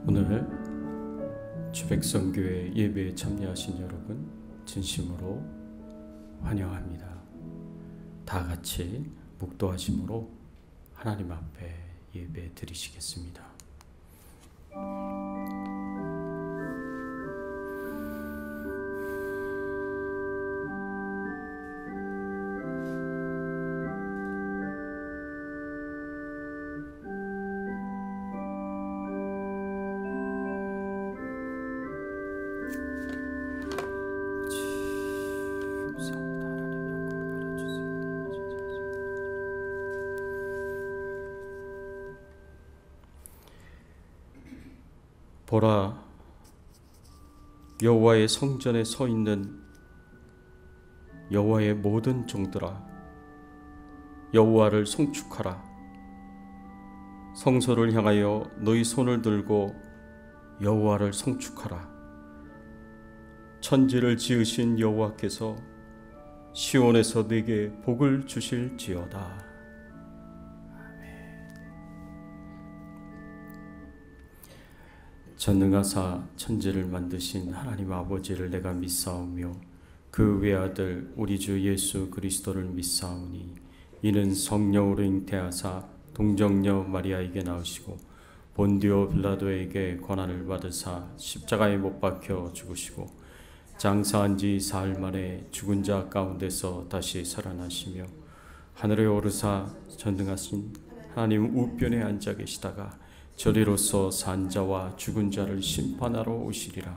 오늘 주백성교회 예배에 참여하신 여러분 진심으로 환영합니다. 다 같이 묵도하심으로 하나님 앞에 예배 드리시겠습니다. 보라, 여호와의 성전에 서 있는 여호와의 모든 종들아, 여호와를 송축하라. 성소를 향하여 너희 손을 들고 여호와를 송축하라. 천지를 지으신 여호와께서 시온에서 네게 복을 주실지어다. 전능하사 천지를 만드신 하나님 아버지를 내가 믿사오며 그 외아들 우리 주 예수 그리스도를 믿사오니 이는 성령으로 잉태하사 동정녀 마리아에게 나으시고 본디오 빌라도에게 고난을 받으사 십자가에 못 박혀 죽으시고 장사한 지 사흘 만에 죽은 자 가운데서 다시 살아나시며 하늘에 오르사 전능하신 하나님 우편에 앉아 계시다가 저리로서 산 자와 죽은 자를 심판하러 오시리라.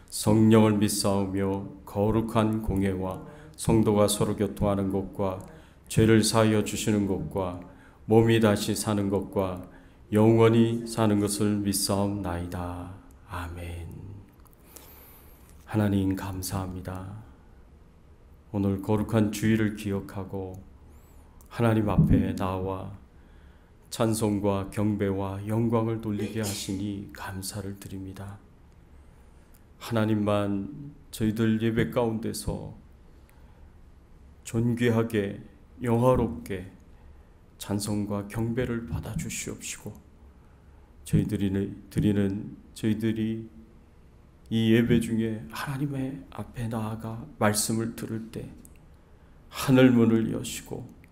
성령을 믿사오며 거룩한 공예와 성도가 서로 교통하는 것과 죄를 사하여 주시는 것과 몸이 다시 사는 것과 영원히 사는 것을 믿사옵나이다. 아멘. 하나님 감사합니다. 오늘 거룩한 주일을 기억하고 하나님 앞에 나와 찬송과 경배와 영광을 돌리게 하시니 감사를 드립니다. 하나님만 저희들 예배 가운데서 존귀하게 영화롭게 찬송과 경배를 받아 주시옵시고 저희들이 이 예배 중에 하나님의 앞에 나아가 말씀을 들을 때 하늘문을 여시고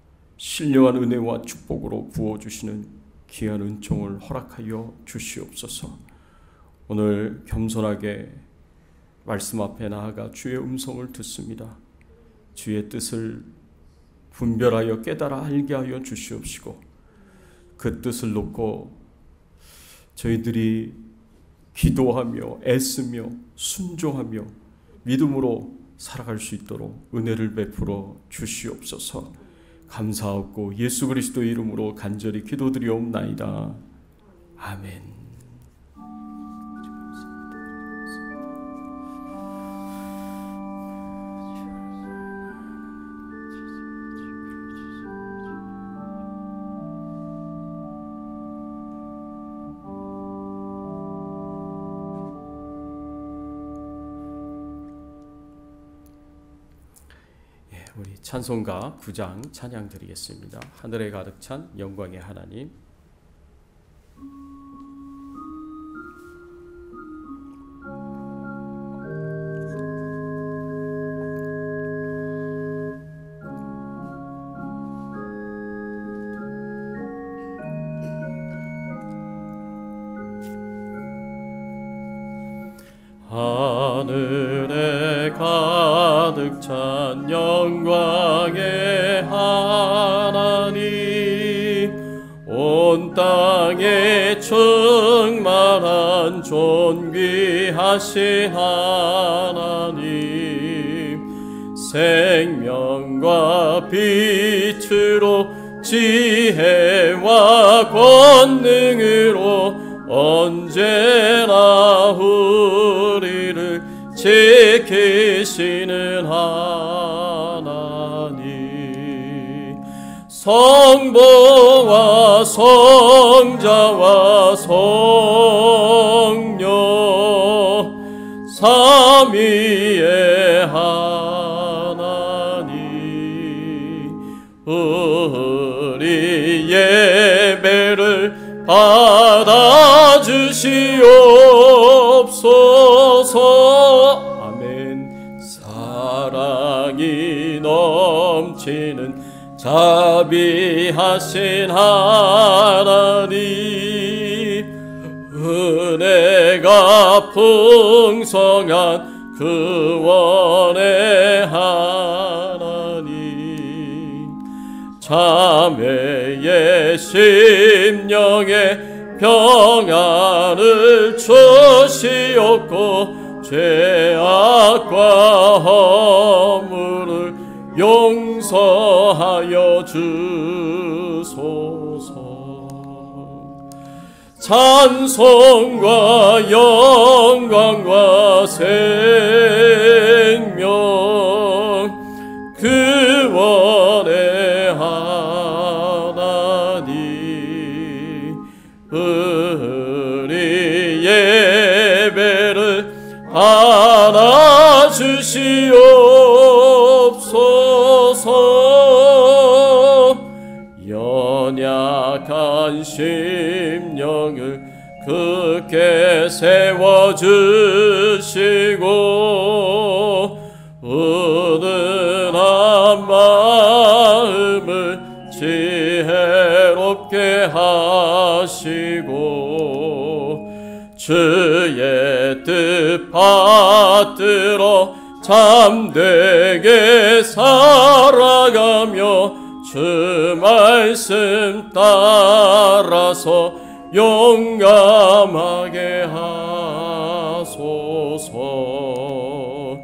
신령한 은혜와 축복으로 부어주시는 귀한 은총을 허락하여 주시옵소서. 오늘 겸손하게 말씀 앞에 나아가 주의 음성을 듣습니다. 주의 뜻을 분별하여 깨달아 알게 하여 주시옵시고 그 뜻을 놓고 저희들이 기도하며 애쓰며 순종하며 믿음으로 살아갈 수 있도록 은혜를 베풀어 주시옵소서. 감사하고 예수 그리스도의 이름으로 간절히 기도드리옵나이다. 아멘. 우리 찬송가 9장 찬양 드리겠습니다. 하늘에 가득 찬 영광의 하나님. 하늘에 가득 찬 영광의 하나님, 온 땅에 충만한 존귀하신 하나님, 생명과 빛으로 지혜와 권능으로 언제나 우리를 지키시는 하나님, 성부와 성자와 성령 삼위의 하나님, 우리 예배를 받아주시옵소서. 아멘. 사랑이 넘치는 자비하신 하나님, 은혜가 풍성한 구원의 하나님, 자매의 심령에 평안을 주시옵고 죄악과 허물을 용서하여 주소서. 찬송과 영광과 생명 구원의 하나님, 우리 예배를 받아주시옵소서. 연약한 심령을 굳게 세워주시고 은은한 마음을 지혜롭게 하시고 주의 뜻 받들어 참되게 살아가며 주 말씀 따라서 용감하게 하소서.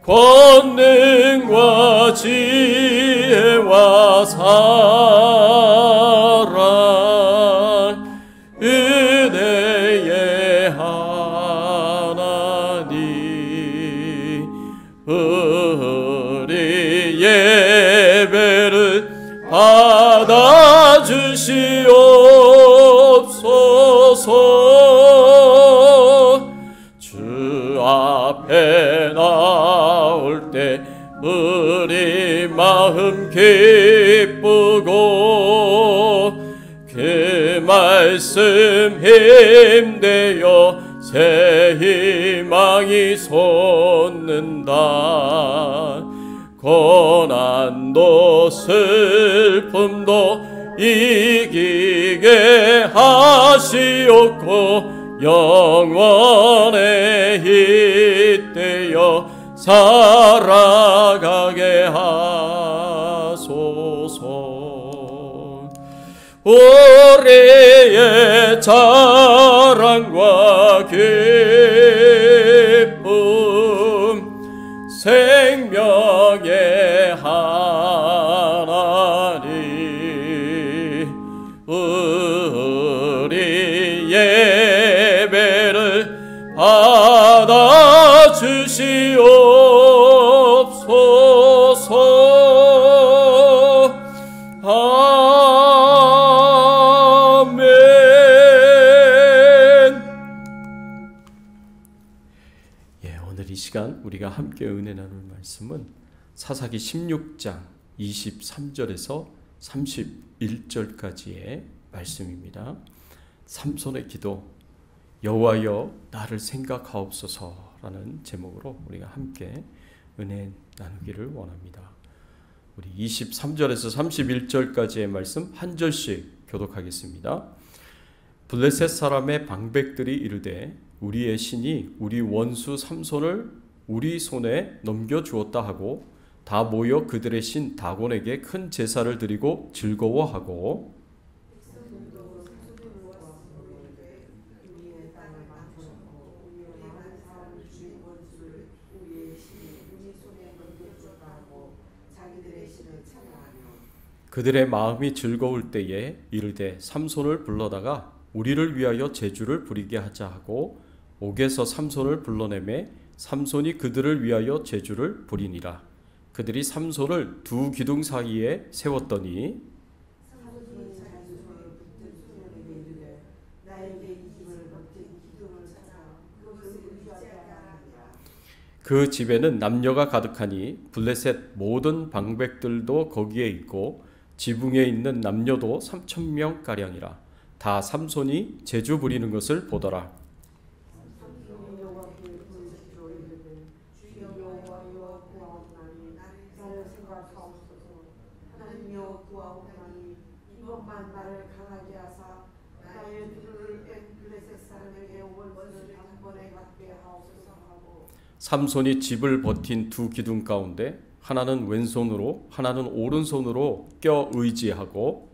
권능과 지혜와 사랑 은혜의 하나님, 우리 예배를 받아주시옵소서. 주 앞에 나올 때 우리 마음 기쁘고 그 말씀 힘되어 새 희망이 솟는다. 고난도 슬픔도 이기게 하시옵고 영원에 잇대어 살아가게 하소서. 우리의 자랑과 기쁨 생명의 하나님, 우리 예배를 받아주시옵소서. 아멘. 오늘 이 시간 우리가 함께 은혜 나눌 말씀은 사사기 16장 23절에서 31절까지의 말씀입니다. 삼손의 기도, 여호와여 나를 생각하옵소서라는 제목으로 우리가 함께 은혜 나누기를 원합니다. 우리 23절에서 31절까지의 말씀 한 절씩 교독하겠습니다. 블레셋 사람의 방백들이 이르되 우리의 신이 우리 원수 삼손을 우리 손에 넘겨주었다 하고 다 모여 그들의 신 다곤에게 큰 제사를 드리고 즐거워하고 그들의 마음이 즐거울 때에 이르되 삼손을 불러다가 우리를 위하여 제주를 부리게 하자 하고 옥에서 삼손을 불러내매 삼손이 그들을 위하여 제주를 부리니라. 그들이 삼손을 두 기둥 사이에 세웠더니 그 집에는 남녀가 가득하니 블레셋 모든 방백들도 거기에 있고 지붕에 있는 남녀도 3,000명 가량이라. 다 삼손이 재주 부리는 것을 보더라. 삼손이 집을 버틴 두 기둥 가운데 하나는 왼손으로 하나는 오른손으로 껴 의지하고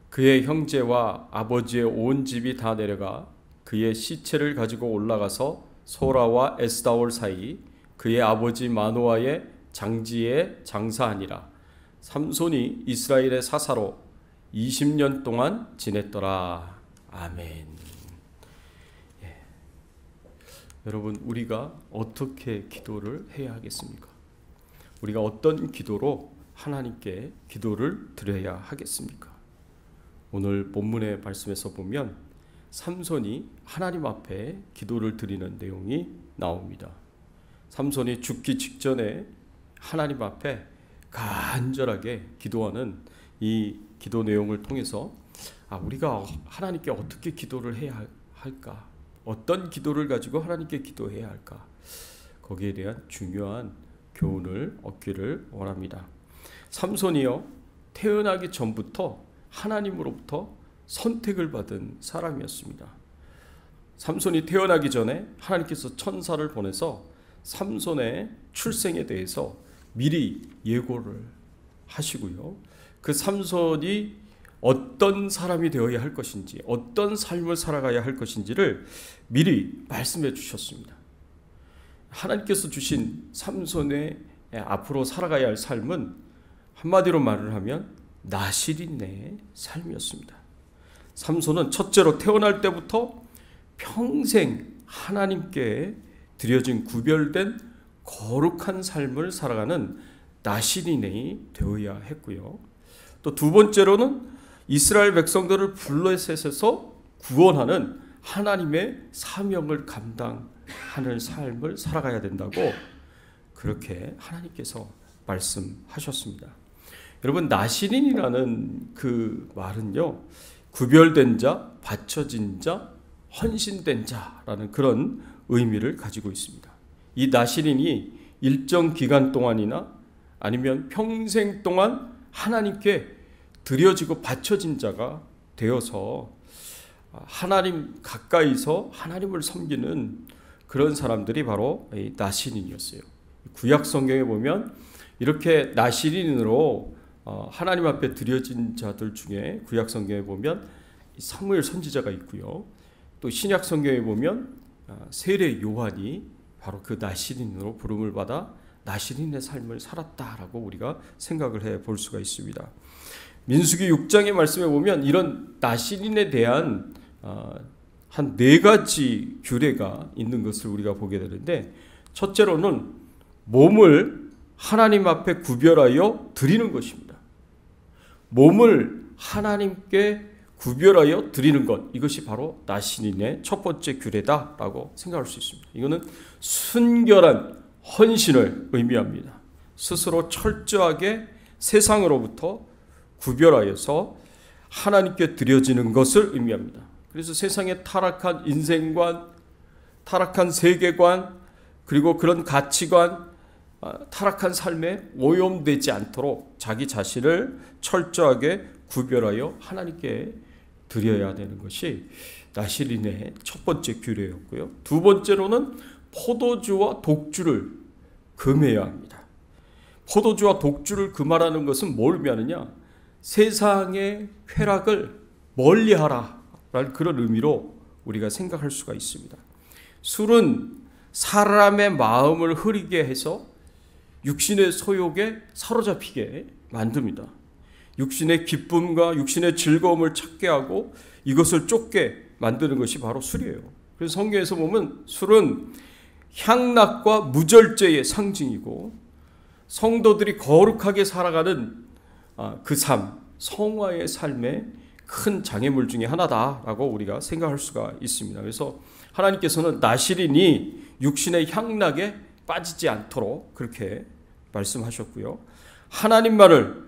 그의 형제와 아버지의 온 집이 다 내려가 그의 시체를 가지고 올라가서 소라와 에스다올 사이 그의 아버지 마노아의 장지에 장사하니라. 삼손이 이스라엘의 사사로 20년 동안 지냈더라. 아멘. 예. 여러분, 우리가 어떻게 기도를 해야 하겠습니까? 우리가 어떤 기도로 하나님께 기도를 드려야 하겠습니까? 오늘 본문의 말씀에서 보면 삼손이 하나님 앞에 기도를 드리는 내용이 나옵니다. 삼손이 죽기 직전에 하나님 앞에 간절하게 기도하는 이 기도 내용을 통해서 우리가 하나님께 어떻게 기도를 해야 할까? 어떤 기도를 가지고 하나님께 기도해야 할까? 거기에 대한 중요한 교훈을 얻기를 원합니다. 삼손이요, 태어나기 전부터 하나님으로부터 선택을 받은 사람이었습니다. 삼손이 태어나기 전에 하나님께서 천사를 보내서 삼손의 출생에 대해서 미리 예고를 하시고요. 그 삼손이 어떤 사람이 되어야 할 것인지, 어떤 삶을 살아가야 할 것인지를 미리 말씀해 주셨습니다. 하나님께서 주신 삼손의 앞으로 살아가야 할 삶은 한마디로 말을 하면 나실인의 삶이었습니다. 삼손은 첫째로 태어날 때부터 평생 하나님께 드려진 구별된 거룩한 삶을 살아가는 나실인이 되어야 했고요. 또 두 번째로는 이스라엘 백성들을 블레셋에서 구원하는 하나님의 사명을 감당하는 삶을 살아가야 된다고 그렇게 하나님께서 말씀하셨습니다. 여러분, 나실인이라는 그 말은요, 구별된 자, 바쳐진 자, 헌신된 자라는 그런 의미를 가지고 있습니다. 이 나실인이 일정 기간 동안이나 아니면 평생 동안 하나님께 드려지고 바쳐진 자가 되어서 하나님 가까이서 하나님을 섬기는 그런 사람들이 바로 이 나실인이었어요. 구약 성경에 보면 이렇게 나실인으로 하나님 앞에 드려진 자들 중에 구약 성경에 보면 사무엘 선지자가 있고요. 또 신약 성경에 보면 세례 요한이 바로 그 나실인으로 부름을 받아 나실인의 삶을 살았다라고 우리가 생각을 해 볼 수가 있습니다. 민수기 6장의 말씀에 보면 이런 나실인에 대한 한 4가지 규례가 있는 것을 우리가 보게 되는데, 첫째로는 몸을 하나님 앞에 구별하여 드리는 것입니다. 몸을 하나님께 구별하여 드리는 것, 이것이 바로 나실인의 첫 번째 규례다라고 생각할 수 있습니다. 이거는 순결한 헌신을 의미합니다. 스스로 철저하게 세상으로부터 구별하여서 하나님께 드려지는 것을 의미합니다. 그래서 세상의 타락한 인생관, 타락한 세계관, 그리고 그런 가치관, 타락한 삶에 오염되지 않도록 자기 자신을 철저하게 구별하여 하나님께 드려야 되는 것이 나실인의 첫 번째 규례였고요. 두 번째로는 포도주와 독주를 금해야 합니다. 포도주와 독주를 금하라는 것은 뭘 의미하느냐? 세상의 쾌락을 멀리하라라는 그런 의미로 우리가 생각할 수가 있습니다. 술은 사람의 마음을 흐리게 해서 육신의 소욕에 사로잡히게 만듭니다. 육신의 기쁨과 육신의 즐거움을 찾게 하고 이것을 쫓게 만드는 것이 바로 술이에요. 그래서 성경에서 보면 술은 향락과 무절제의 상징이고 성도들이 거룩하게 살아가는 그 삶, 성화의 삶의 큰 장애물 중에 하나다라고 우리가 생각할 수가 있습니다. 그래서 하나님께서는 나시린이 육신의 향락에 빠지지 않도록 그렇게 말씀하셨고요. 하나님만을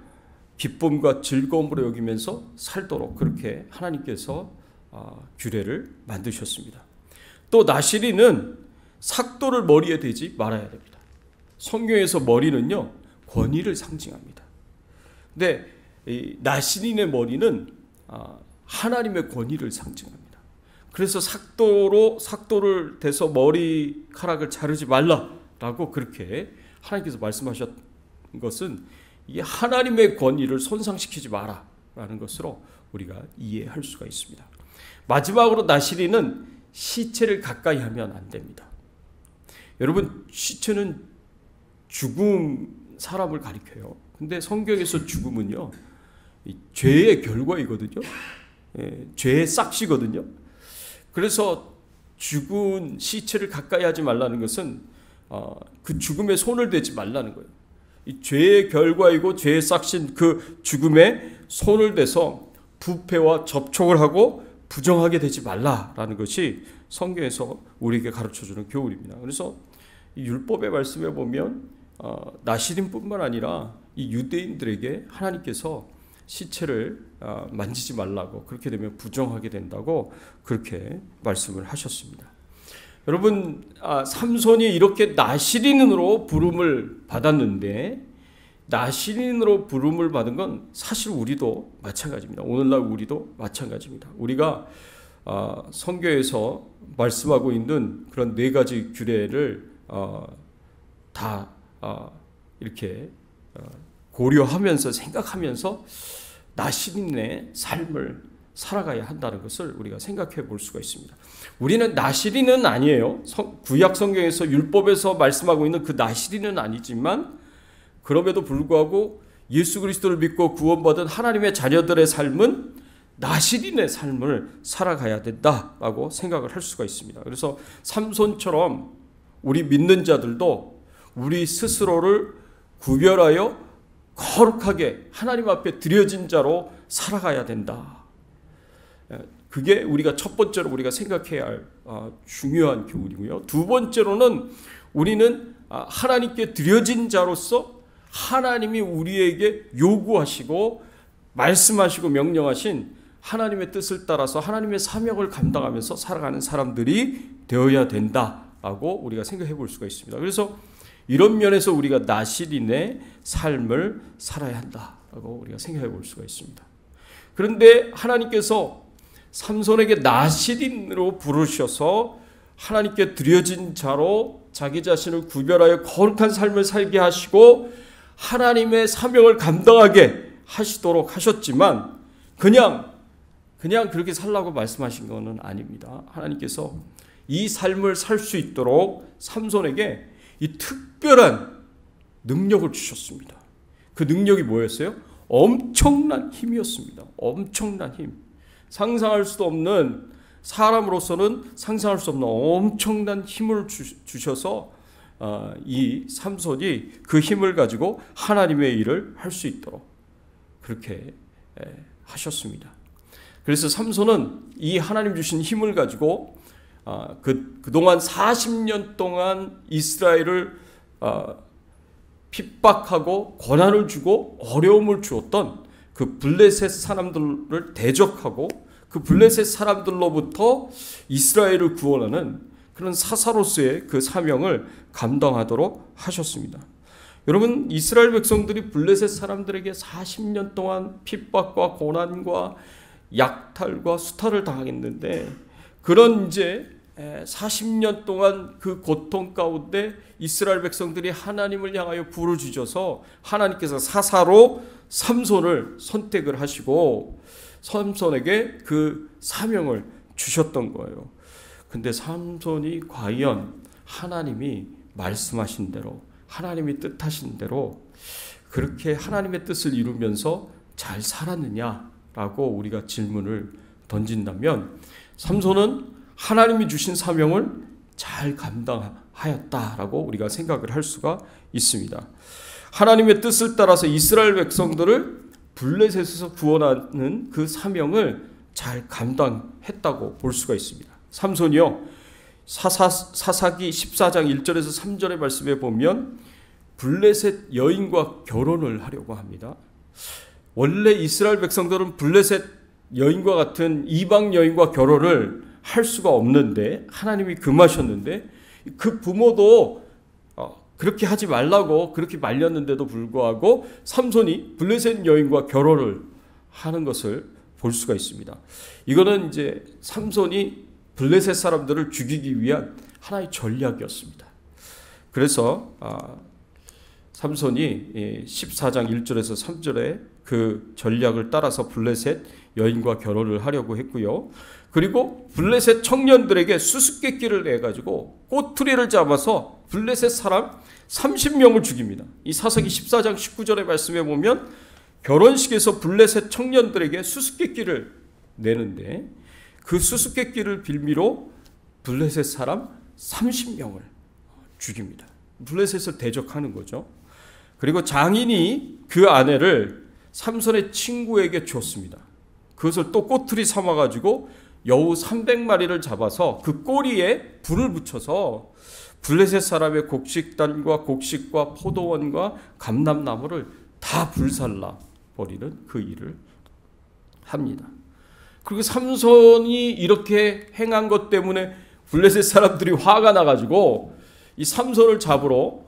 기쁨과 즐거움으로 여기면서 살도록 그렇게 하나님께서 규례를 만드셨습니다. 또 나시린은 삭도를 머리에 대지 말아야 됩니다. 성경에서 머리는요, 권위를 상징합니다. 근데 이 나시린의 머리는 하나님의 권위를 상징합니다. 그래서 삭도를 대서 머리카락을 자르지 말라라고 그렇게 하나님께서 말씀하셨던 것은 이게 하나님의 권위를 손상시키지 마라라는 것으로 우리가 이해할 수가 있습니다. 마지막으로 나시린은 시체를 가까이 하면 안 됩니다. 여러분, 시체는 죽은 사람을 가리켜요. 근데 성경에서 죽음은요, 죄의 결과이거든요. 죄의 싹시거든요. 그래서 죽은 시체를 가까이 하지 말라는 것은 그 죽음에 손을 대지 말라는 거예요. 이 죄의 결과이고 죄의 싹신 그 죽음에 손을 대서 부패와 접촉을 하고 부정하게 되지 말라라는 것이 성경에서 우리에게 가르쳐주는 교훈입니다. 그래서 이 율법의 말씀에 보면 나시린뿐만 아니라 이 유대인들에게 하나님께서 시체를 만지지 말라고, 그렇게 되면 부정하게 된다고 그렇게 말씀을 하셨습니다. 여러분, 삼손이 이렇게 나시린으로 부름을 받았는데, 나시린으로 부름을 받은 건 사실 우리도 마찬가지입니다. 오늘날 우리도 마찬가지입니다. 우리가 성경에서 말씀하고 있는 그런 4가지 규례를 다 이렇게 고려하면서 생각하면서 나시린의 삶을 살아가야 한다는 것을 우리가 생각해 볼 수가 있습니다. 우리는 나시린은 아니에요. 구약 성경에서 율법에서 말씀하고 있는 그 나시린은 아니지만, 그럼에도 불구하고 예수 그리스도를 믿고 구원받은 하나님의 자녀들의 삶은 나시린의 삶을 살아가야 된다라고 생각을 할 수가 있습니다. 그래서 삼손처럼 우리 믿는 자들도 우리 스스로를 구별하여 거룩하게 하나님 앞에 드려진 자로 살아가야 된다. 그게 우리가 첫 번째로 우리가 생각해야 할 중요한 교훈이고요. 두 번째로는 우리는 하나님께 드려진 자로서 하나님이 우리에게 요구하시고 말씀하시고 명령하신 하나님의 뜻을 따라서 하나님의 사명을 감당하면서 살아가는 사람들이 되어야 된다라고 우리가 생각해 볼 수가 있습니다. 그래서 이런 면에서 우리가 나시린의 삶을 살아야 한다라고 우리가 생각해 볼 수가 있습니다. 그런데 하나님께서 삼손에게 나시린으로 부르셔서 하나님께 드려진 자로 자기 자신을 구별하여 거룩한 삶을 살게 하시고 하나님의 사명을 감당하게 하시도록 하셨지만, 그냥 그렇게 살라고 말씀하신 것은 아닙니다. 하나님께서 이 삶을 살 수 있도록 삼손에게 이 특별한 능력을 주셨습니다. 그 능력이 뭐였어요? 엄청난 힘이었습니다. 엄청난 힘. 상상할 수도 없는, 사람으로서는 상상할 수 없는 엄청난 힘을 주셔서 이 삼손이 그 힘을 가지고 하나님의 일을 할 수 있도록 그렇게 하셨습니다. 그래서 삼손은 이 하나님 주신 힘을 가지고 그동안 40년 동안 이스라엘을 핍박하고 고난을 주고 어려움을 주었던 그 블레셋 사람들을 대적하고 그 블레셋 사람들로부터 이스라엘을 구원하는 그런 사사로서의 그 사명을 감당하도록 하셨습니다. 여러분, 이스라엘 백성들이 블레셋 사람들에게 40년 동안 핍박과 고난과 약탈과 수탈을 당했는데, 그런 이제 40년 동안 그 고통 가운데 이스라엘 백성들이 하나님을 향하여 부르짖어서 하나님께서 사사로 삼손을 선택을 하시고 삼손에게 그 사명을 주셨던 거예요. 근데 삼손이 과연 하나님이 말씀하신 대로, 하나님이 뜻하신 대로 그렇게 하나님의 뜻을 이루면서 잘 살았느냐라고 우리가 질문을 던진다면, 삼손은 하나님이 주신 사명을 잘 감당하였다라고 우리가 생각을 할 수가 있습니다. 하나님의 뜻을 따라서 이스라엘 백성들을 블레셋에서 구원하는 그 사명을 잘 감당했다고 볼 수가 있습니다. 삼손이요, 사사기 14장 1절에서 3절의 말씀에 보면 블레셋 여인과 결혼을 하려고 합니다. 원래 이스라엘 백성들은 블레셋 여인과 같은 이방 여인과 결혼을 할 수가 없는데 하나님이 금하셨는데 그 부모도 그렇게 하지 말라고 그렇게 말렸는데도 불구하고 삼손이 블레셋 여인과 결혼을 하는 것을 볼 수가 있습니다. 이거는 이제 삼손이 블레셋 사람들을 죽이기 위한 하나의 전략이었습니다. 그래서 삼손이 14장 1절에서 3절에 그 전략을 따라서 블레셋 여인과 결혼을 하려고 했고요. 그리고 블레셋 청년들에게 수수께끼를 내가지고 꼬투리를 잡아서 블레셋 사람 30명을 죽입니다. 이 사사기 14장 19절의 말씀에 보면 결혼식에서 블레셋 청년들에게 수수께끼를 내는데 그 수수께끼를 빌미로 블레셋 사람 30명을 죽입니다. 블레셋을 대적하는 거죠. 그리고 장인이 그 아내를 삼손의 친구에게 줬습니다. 그것을 또 꼬투리 삼아가지고 여우 300마리를 잡아서 그 꼬리에 불을 붙여서 블레셋 사람의 곡식단과 곡식과 포도원과 감람나무를 다 불살라 버리는 그 일을 합니다. 그리고 삼손이 이렇게 행한 것 때문에 블레셋 사람들이 화가 나가지고 이 삼손을 잡으러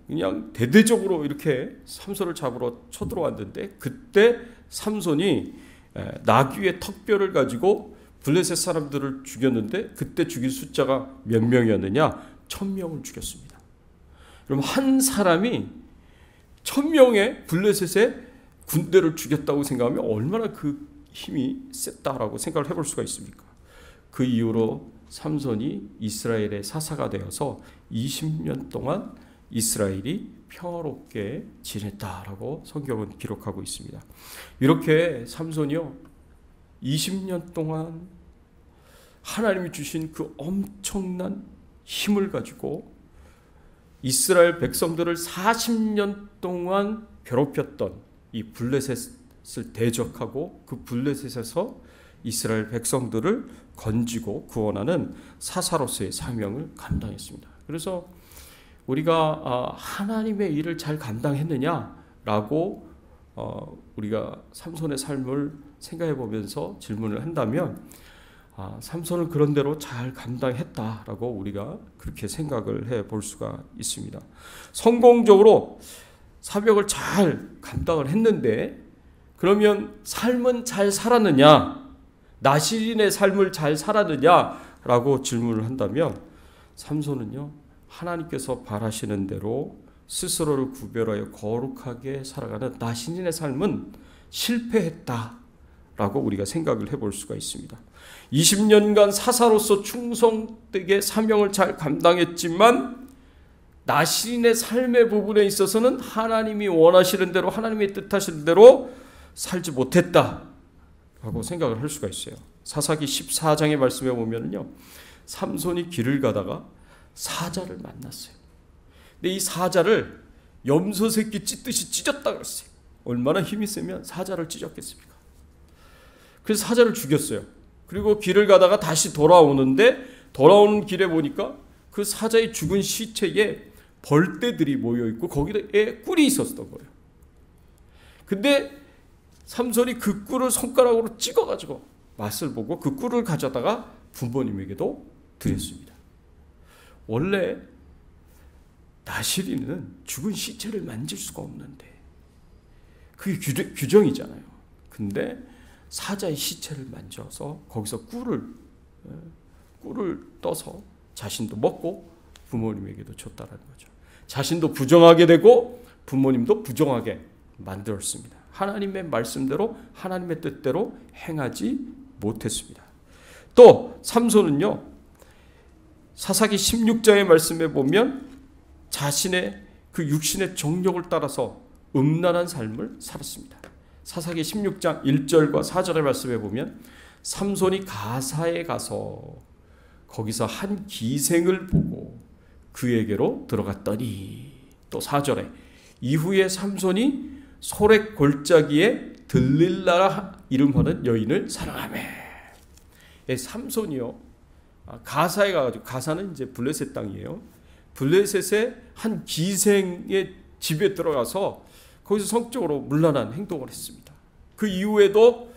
그냥 대대적으로 이렇게 삼손을 잡으러 쳐들어왔는데 그때 삼손이 나귀의 턱뼈를 가지고 블레셋 사람들을 죽였는데 그때 죽인 숫자가 몇 명이었느냐? 1000명을 죽였습니다. 그럼 한 사람이 1000명의 블레셋의 군대를 죽였다고 생각하면 얼마나 그 힘이 셌다라고 생각을 해볼 수가 있습니까? 그 이후로 삼손이 이스라엘의 사사가 되어서 20년 동안 이스라엘이 평화롭게 지냈다라고 성경은 기록하고 있습니다. 이렇게 삼손이요 20년 동안 하나님이 주신 그 엄청난 힘을 가지고 이스라엘 백성들을 40년 동안 괴롭혔던 이 블레셋을 대적하고 그 블레셋에서 이스라엘 백성들을 건지고 구원하는 사사로서의 사명을 감당했습니다. 그래서 우리가 하나님의 일을 잘 감당했느냐라고 우리가 삼손의 삶을 생각해 보면서 질문을 한다면 삼손은 그런 대로 잘 감당했다라고 우리가 그렇게 생각을 해 볼 수가 있습니다. 성공적으로 사명을 잘 감당을 했는데 그러면 삶은 잘 살았느냐? 나시린의 삶을 잘 살았느냐라고 질문을 한다면 삼손은요 하나님께서 바라시는 대로 스스로를 구별하여 거룩하게 살아가는 나시린의 삶은 실패했다라고 우리가 생각을 해볼 수가 있습니다. 20년간 사사로서 충성되게 사명을 잘 감당했지만 나시린의 삶의 부분에 있어서는 하나님이 원하시는 대로 하나님의 뜻하시는 대로 살지 못했다라고 생각을 할 수가 있어요. 사사기 14장의 말씀에 보면요 삼손이 길을 가다가 사자를 만났어요. 근데 이 사자를 염소 새끼 찢듯이 찢었다 그랬어요. 얼마나 힘이 세면 사자를 찢었겠습니까? 그래서 사자를 죽였어요. 그리고 길을 가다가 다시 돌아오는데 돌아오는 길에 보니까 그 사자의 죽은 시체에 벌떼들이 모여 있고 거기에 꿀이 있었던 거예요. 근데 삼손이 그 꿀을 손가락으로 찍어가지고 맛을 보고 그 꿀을 가져다가 부모님에게도 드렸습니다. 원래 나시린은 죽은 시체를 만질 수가 없는데 그게 규정이잖아요. 근데 사자의 시체를 만져서 거기서 꿀을 떠서 자신도 먹고 부모님에게도 줬다라는 거죠. 자신도 부정하게 되고 부모님도 부정하게 만들었습니다. 하나님의 말씀대로 하나님의 뜻대로 행하지 못했습니다. 또 삼손은요 사사기 16장의 말씀에 보면 자신의 그 육신의 정욕을 따라서 음란한 삶을 살았습니다. 사사기 16장 1절과 4절의 말씀에 보면 삼손이 가사에 가서 거기서 한 기생을 보고 그에게로 들어갔더니 또 4절에 이후에 삼손이 소렉 골짜기에 들릴라 이름하는 여인을 사랑하매. 삼손이요, 가사에 가가지고, 가사는 이제 블레셋 땅이에요. 블레셋의 한 기생의 집에 들어가서 거기서 성적으로 문란한 행동을 했습니다. 그 이후에도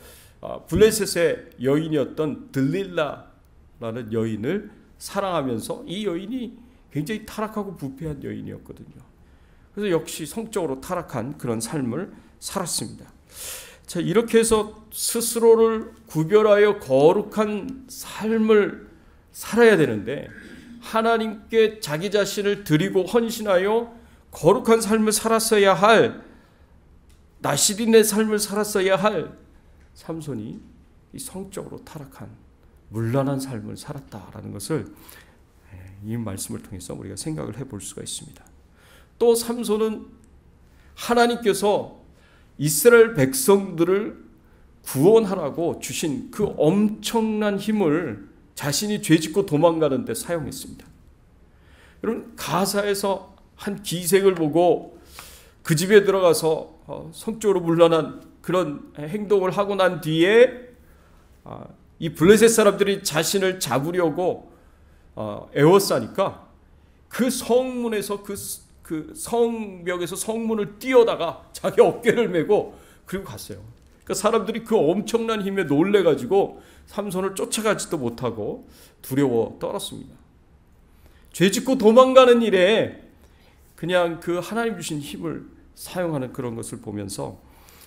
블레셋의 여인이었던 들릴라라는 여인을 사랑하면서, 이 여인이 굉장히 타락하고 부패한 여인이었거든요. 그래서 역시 성적으로 타락한 그런 삶을 살았습니다. 자, 이렇게 해서 스스로를 구별하여 거룩한 삶을 살아야 되는데, 하나님께 자기 자신을 드리고 헌신하여 거룩한 삶을 살았어야 할, 나시린의 삶을 살았어야 할 삼손이 이 성적으로 타락한 문란한 삶을 살았다라는 것을 이 말씀을 통해서 우리가 생각을 해볼 수가 있습니다. 또 삼손은 하나님께서 이스라엘 백성들을 구원하라고 주신 그 엄청난 힘을 자신이 죄짓고 도망가는 데 사용했습니다. 여러분, 가사에서 한 기생을 보고 그 집에 들어가서 성적으로 문란한 그런 행동을 하고 난 뒤에 이 블레셋 사람들이 자신을 잡으려고 에워싸니까 그 성문에서 그 성벽에서 성문을 뛰어다가 자기 어깨를 메고 그리고 갔어요. 그러니까 사람들이 그 엄청난 힘에 놀래가지고 삼손을 쫓아가지도 못하고 두려워 떨었습니다. 죄짓고 도망가는 일에 그냥 그 하나님 주신 힘을 사용하는 그런 것을 보면서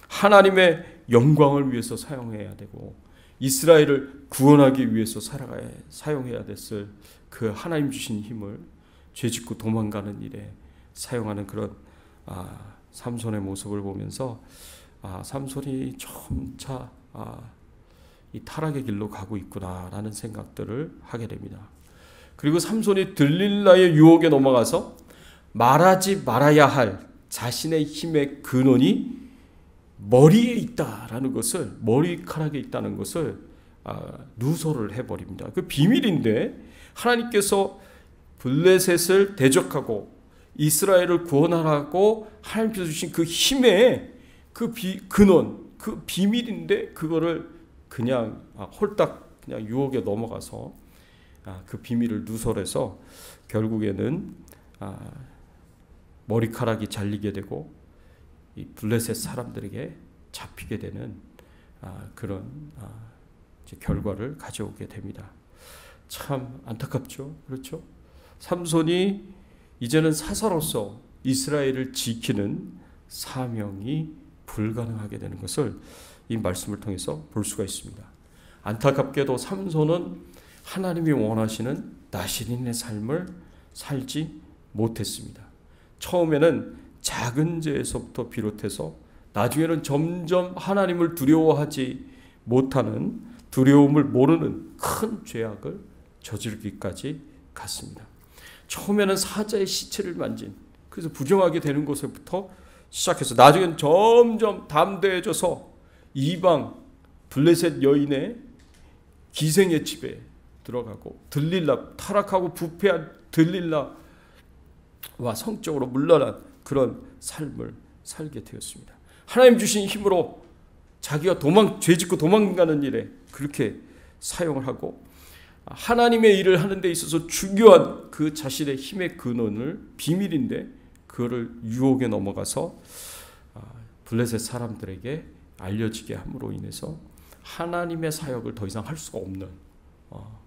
하나님의 영광을 위해서 사용해야 되고 이스라엘을 구원하기 위해서 사용해야 됐을 그 하나님 주신 힘을 죄짓고 도망가는 일에 사용하는 그런 삼손의 모습을 보면서 삼손이 점차 이 타락의 길로 가고 있구나라는 생각들을 하게 됩니다. 그리고 삼손이 들릴라의 유혹에 넘어가서 말하지 말아야 할 자신의 힘의 근원이 머리에 있다라는 것을, 머리카락에 있다는 것을 누설을 해버립니다. 그 비밀인데, 하나님께서 블레셋을 대적하고 이스라엘을 구원하라고 하나님께서 주신 그 힘의 그 근원, 그 비밀인데 그거를 그냥 홀딱 그냥 유혹에 넘어가서 그 비밀을 누설해서 결국에는 머리카락이 잘리게 되고 이 블레셋 사람들에게 잡히게 되는 그런 결과를 가져오게 됩니다. 참 안타깝죠, 그렇죠? 삼손이 이제는 사사로서 이스라엘을 지키는 사명이 불가능하게 되는 것을 이 말씀을 통해서 볼 수가 있습니다. 안타깝게도 삼손은 하나님이 원하시는 나시린의 삶을 살지 못했습니다. 처음에는 작은 죄에서부터 비롯해서 나중에는 점점 하나님을 두려워하지 못하는, 두려움을 모르는 큰 죄악을 저지르기까지 갔습니다. 처음에는 사자의 시체를 만진, 그래서 부정하게 되는 것부터 시작해서 나중에는 점점 담대해져서 이방 블레셋 여인의 기생의 집에 들어가고 들릴라, 타락하고 부패한 들릴라와 성적으로 물러난 그런 삶을 살게 되었습니다. 하나님 주신 힘으로 자기가 죄짓고 도망가는 일에 그렇게 사용을 하고, 하나님의 일을 하는 데 있어서 중요한 그 자신의 힘의 근원을, 비밀인데 그거를 유혹에 넘어가서 블레셋 사람들에게 알려지게 함으로 인해서 하나님의 사역을 더 이상 할 수가 없는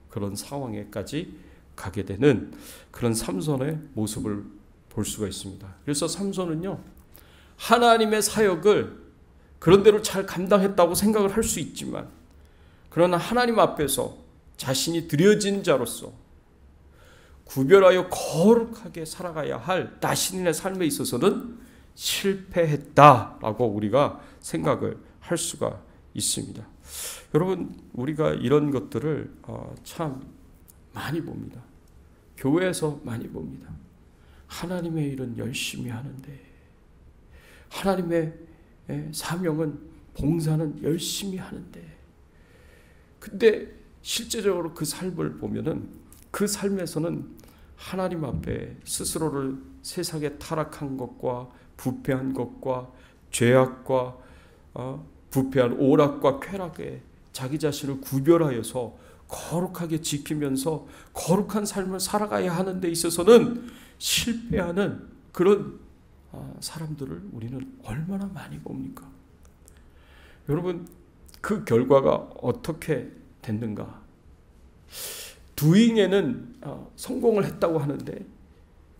그런 상황에까지 가게 되는 그런 삼손의 모습을 볼 수가 있습니다. 그래서 삼손은요, 하나님의 사역을 그런대로 잘 감당했다고 생각을 할 수 있지만, 그러나 하나님 앞에서 자신이 드려진 자로서 구별하여 거룩하게 살아가야 할 나시린의 삶에 있어서는 실패했다라고 우리가 생각을 할 수가 있습니다. 여러분, 우리가 이런 것들을 참 많이 봅니다. 교회에서 많이 봅니다. 하나님의 일은 열심히 하는데, 하나님의 사명은, 봉사는 열심히 하는데, 근데 실제적으로 그 삶을 보면은 그 삶에서는 하나님 앞에 스스로를 세상에 타락한 것과 부패한 것과 죄악과 부패한 오락과 쾌락에 자기 자신을 구별하여서 거룩하게 지키면서 거룩한 삶을 살아가야 하는 데 있어서는 실패하는 그런 사람들을 우리는 얼마나 많이 봅니까? 여러분, 그 결과가 어떻게 됐는가? doing에는 성공을 했다고 하는데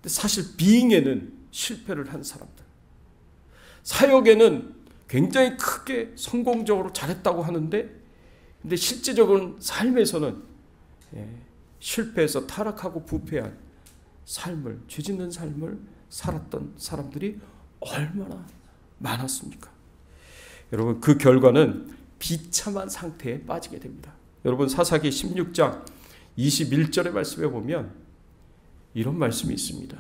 사실 being에는 실패를 한 사람들, 사역에는 굉장히 크게 성공적으로 잘했다고 하는데 근데 실제적인 삶에서는 실패해서 타락하고 부패한 삶을, 죄짓는 삶을 살았던 사람들이 얼마나 많았습니까? 여러분, 그 결과는 비참한 상태에 빠지게 됩니다. 여러분, 사사기 16장 21절의 말씀에 보면 이런 말씀이 있습니다.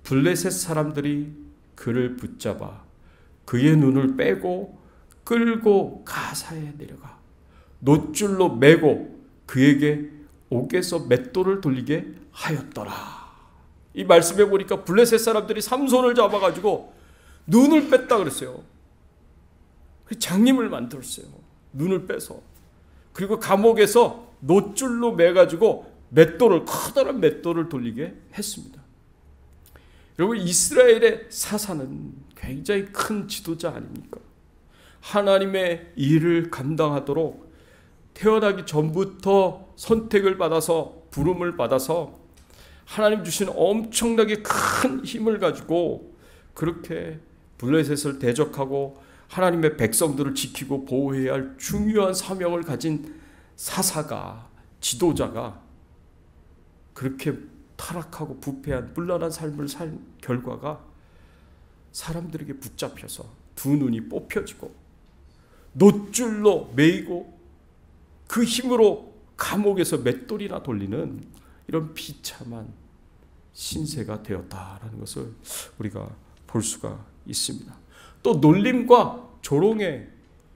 블레셋 사람들이 그를 붙잡아 그의 눈을 빼고 끌고 가사에 내려가 놋줄로 매고 그에게 옥에서 맷돌을 돌리게 하였더라. 이 말씀에 보니까 블레셋 사람들이 삼손을 잡아가지고 눈을 뺐다 그랬어요. 장님을 만들었어요. 눈을 빼서. 그리고 감옥에서 놋줄로 매가지고 맷돌을, 커다란 맷돌을 돌리게 했습니다. 여러분, 이스라엘의 사사는 굉장히 큰 지도자 아닙니까? 하나님의 일을 감당하도록 태어나기 전부터 선택을 받아서, 부름을 받아서 하나님 주신 엄청나게 큰 힘을 가지고 그렇게 블레셋을 대적하고 하나님의 백성들을 지키고 보호해야 할 중요한 사명을 가진 사사가, 지도자가 그렇게 타락하고 부패한 불란한 삶을 산 결과가 사람들에게 붙잡혀서 두 눈이 뽑혀지고 놋줄로 매이고 그 힘으로 감옥에서 맷돌이나 돌리는 이런 비참한 신세가 되었다라는 것을 우리가 볼 수가 있습니다. 또 놀림과 조롱의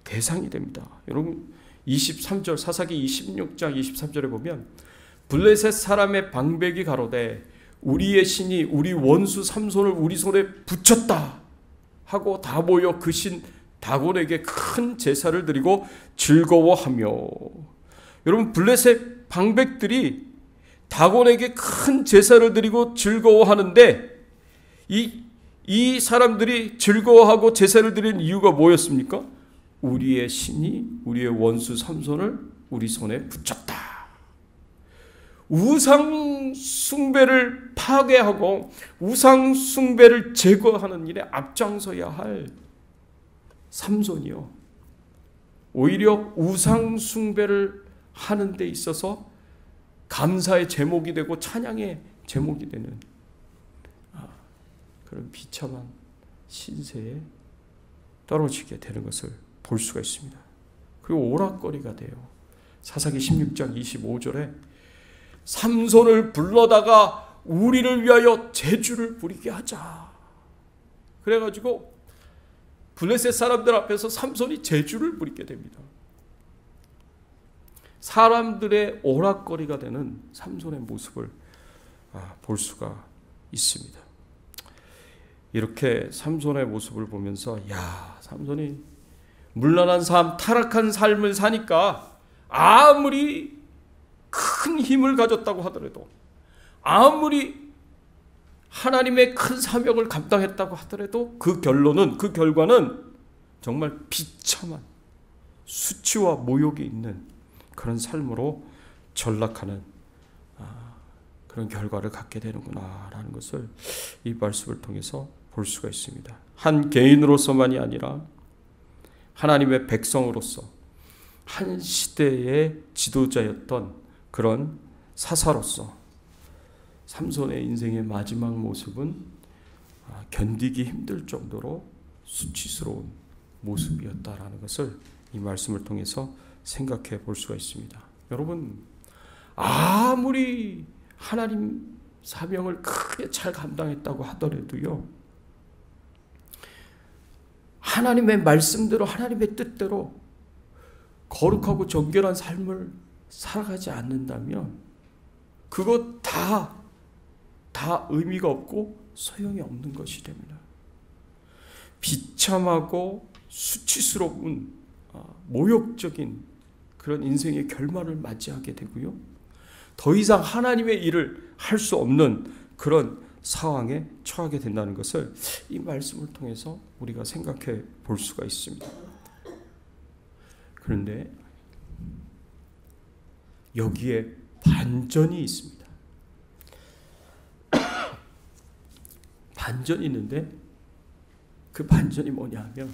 대상이 됩니다. 여러분, 23절, 사사기 26장 23절에 보면 블레셋 사람의 방백이 가로되 우리의 신이 우리 원수 삼손을 우리 손에 붙였다 하고 다 모여 그 신 다곤에게 큰 제사를 드리고 즐거워하며. 여러분, 블레셋 방백들이 다곤에게 큰 제사를 드리고 즐거워하는데 이 사람들이 즐거워하고 제사를 드리는 이유가 뭐였습니까? 우리의 신이 우리의 원수 삼손을 우리 손에 붙였다. 우상 숭배를 파괴하고 우상 숭배를 제거하는 일에 앞장서야 할 삼손이요, 오히려 우상 숭배를 하는 데 있어서 감사의 제목이 되고 찬양의 제목이 되는 그런 비참한 신세에 떨어지게 되는 것을 볼 수가 있습니다. 그리고 오락거리가 돼요. 사사기 16장 25절에 삼손을 불러다가 우리를 위하여 제주를 부리게 하자. 그래가지고 블레셋 사람들 앞에서 삼손이 제주를 부리게 됩니다. 사람들의 오락거리가 되는 삼손의 모습을 볼 수가 있습니다. 이렇게 삼손의 모습을 보면서 삼손이 문란한 삶, 타락한 삶을 사니까 아무리 큰 힘을 가졌다고 하더라도, 아무리 하나님의 큰 사명을 감당했다고 하더라도 그 결과는 정말 비참한 수치와 모욕이 있는 그런 삶으로 전락하는 그런 결과를 갖게 되는구나라는 것을 이 말씀을 통해서 볼 수가 있습니다. 한 개인으로서만이 아니라 하나님의 백성으로서 한 시대의 지도자였던 그런 사사로서 삼손의 인생의 마지막 모습은 견디기 힘들 정도로 수치스러운 모습이었다라는 것을 이 말씀을 통해서 생각해 볼 수가 있습니다. 여러분, 아무리 하나님 사명을 크게 잘 감당했다고 하더라도요, 하나님의 말씀대로, 하나님의 뜻대로 거룩하고 정결한 삶을 살아가지 않는다면 그것 다 의미가 없고 소용이 없는 것이 됩니다. 비참하고 수치스러운 모욕적인 그런 인생의 결말을 맞이하게 되고요. 더 이상 하나님의 일을 할 수 없는 그런 상황에 처하게 된다는 것을 이 말씀을 통해서 우리가 생각해 볼 수가 있습니다. 그런데 여기에 반전이 있습니다. 반전이 있는데 그 반전이 뭐냐 하면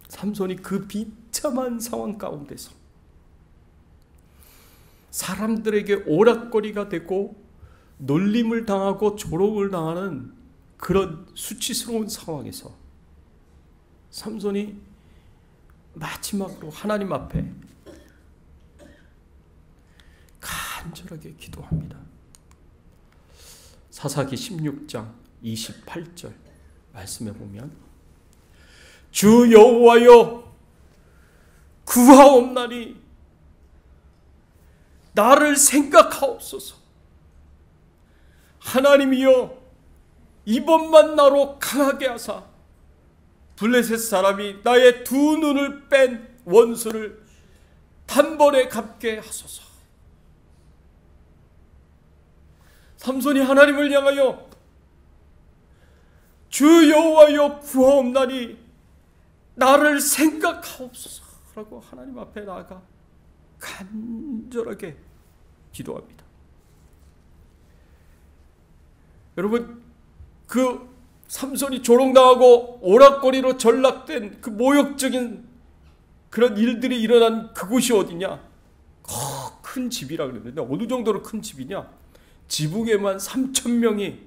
삼손이 그 비참한 상황 가운데서 사람들에게 오락거리가 되고 놀림을 당하고 조롱을 당하는 그런 수치스러운 상황에서 삼손이 마지막으로 하나님 앞에 간절하게 기도합니다. 사사기 16장 28절 말씀해 보면 주 여호와여 구하옵나니 나를 생각하옵소서. 하나님이여 이번만 나로 강하게 하사 블레셋 사람이 나의 두 눈을 뺀 원수를 단번에 갚게 하소서. 삼손이 하나님을 향하여 주 여호와여 구하옵나니 나를 생각하옵소서 라고 하나님 앞에 나아가 간절하게 기도합니다. 여러분, 그 삼손이 조롱당하고 오락거리로 전락된 그 모욕적인 그런 일들이 일어난 그곳이 어디냐? 큰 집이라 그랬는데 어느 정도로 큰 집이냐? 지붕에만 3,000명이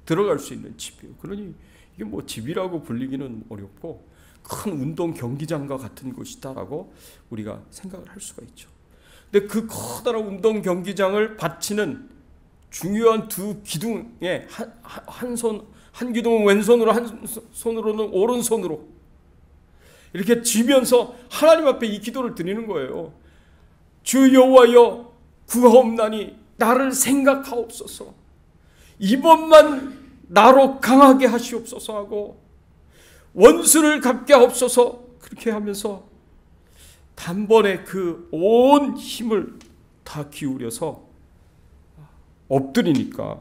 들어갈 수 있는 집이에요. 그러니 이게 뭐 집이라고 불리기는 어렵고 큰 운동 경기장과 같은 곳이다라고 우리가 생각을 할 수가 있죠. 근데 그 커다란 운동 경기장을 받치는 중요한 두 기둥에 한 기둥은 왼손으로 한 손으로는 오른손으로 이렇게 쥐면서 하나님 앞에 이 기도를 드리는 거예요. 주 여호와여 구하옵나니 나를 생각하옵소서. 이번만 나로 강하게 하시옵소서 하고 원수를 갚게 하옵소서. 그렇게 하면서 단번에 그 온 힘을 다 기울여서 엎드리니까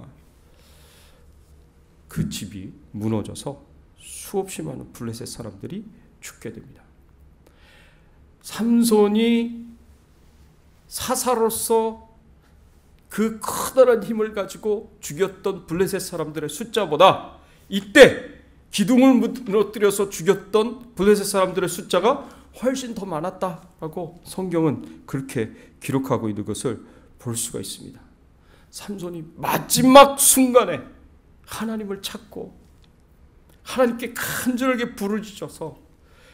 그 집이 무너져서 수없이 많은 블레셋 사람들이 죽게 됩니다. 삼손이 사사로서 그 커다란 힘을 가지고 죽였던 블레셋 사람들의 숫자보다 이때 기둥을 무너뜨려서 죽였던 블레셋 사람들의 숫자가 훨씬 더 많았다라고 성경은 그렇게 기록하고 있는 것을 볼 수가 있습니다. 삼손이 마지막 순간에 하나님을 찾고 하나님께 간절하게 부르짖어서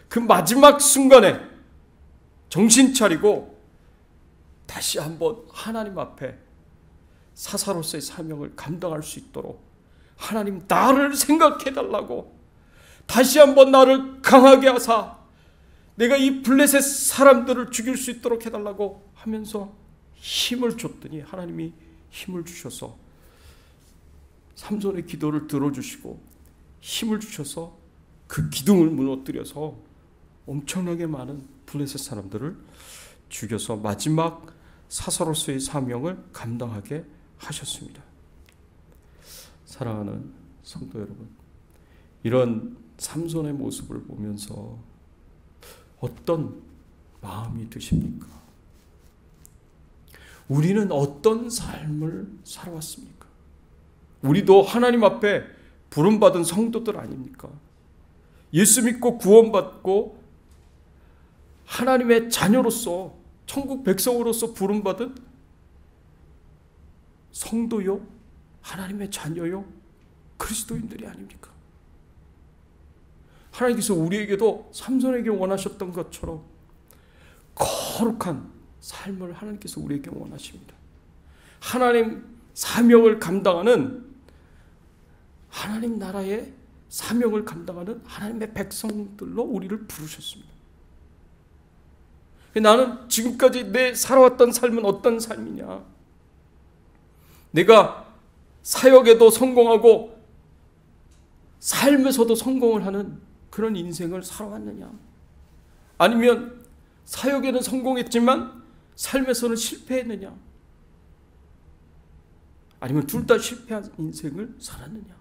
그 마지막 순간에 정신 차리고 다시 한번 하나님 앞에 사사로서의 사명을 감당할 수 있도록 하나님 나를 생각해 달라고 다시 한번 나를 강하게 하사 내가 이 블레셋 사람들을 죽일 수 있도록 해달라고 하면서 힘을 줬더니 하나님이 힘을 주셔서 삼손의 기도를 들어주시고 힘을 주셔서 그 기둥을 무너뜨려서 엄청나게 많은 블레셋 사람들을 죽여서 마지막 사사로서의 사명을 감당하게 하셨습니다. 사랑하는 성도 여러분, 이런 삼손의 모습을 보면서 어떤 마음이 드십니까? 우리는 어떤 삶을 살아왔습니까? 우리도 하나님 앞에 부름받은 성도들 아닙니까? 예수 믿고 구원받고 하나님의 자녀로서 천국 백성으로서 부름받은 성도요? 하나님의 자녀요? 그리스도인들이 아닙니까? 하나님께서 우리에게도 삼손에게 원하셨던 것처럼 거룩한 삶을 하나님께서 우리에게 원하십니다. 하나님 사명을 감당하는 하나님 나라의 사명을 감당하는 하나님의 백성들로 우리를 부르셨습니다. 나는 지금까지 내 살아왔던 삶은 어떤 삶이냐? 내가 사역에도 성공하고 삶에서도 성공을 하는 그런 인생을 살아왔느냐? 아니면 사역에는 성공했지만 삶에서는 실패했느냐? 아니면 둘 다 실패한 인생을 살았느냐?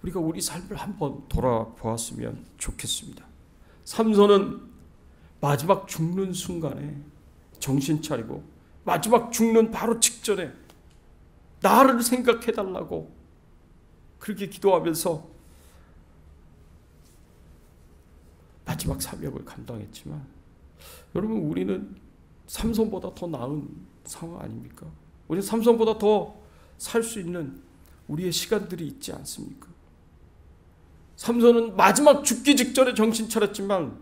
우리가 우리 삶을 한번 돌아보았으면 좋겠습니다. 삼손은 마지막 죽는 순간에 정신 차리고 마지막 죽는 바로 직전에 나를 생각해달라고 그렇게 기도하면서 마지막 사명을 감당했지만, 여러분, 우리는 삼손보다 더 나은 상황 아닙니까? 우리는 삼손보다 더 살 수 있는 우리의 시간들이 있지 않습니까? 삼손은 마지막 죽기 직전에 정신 차렸지만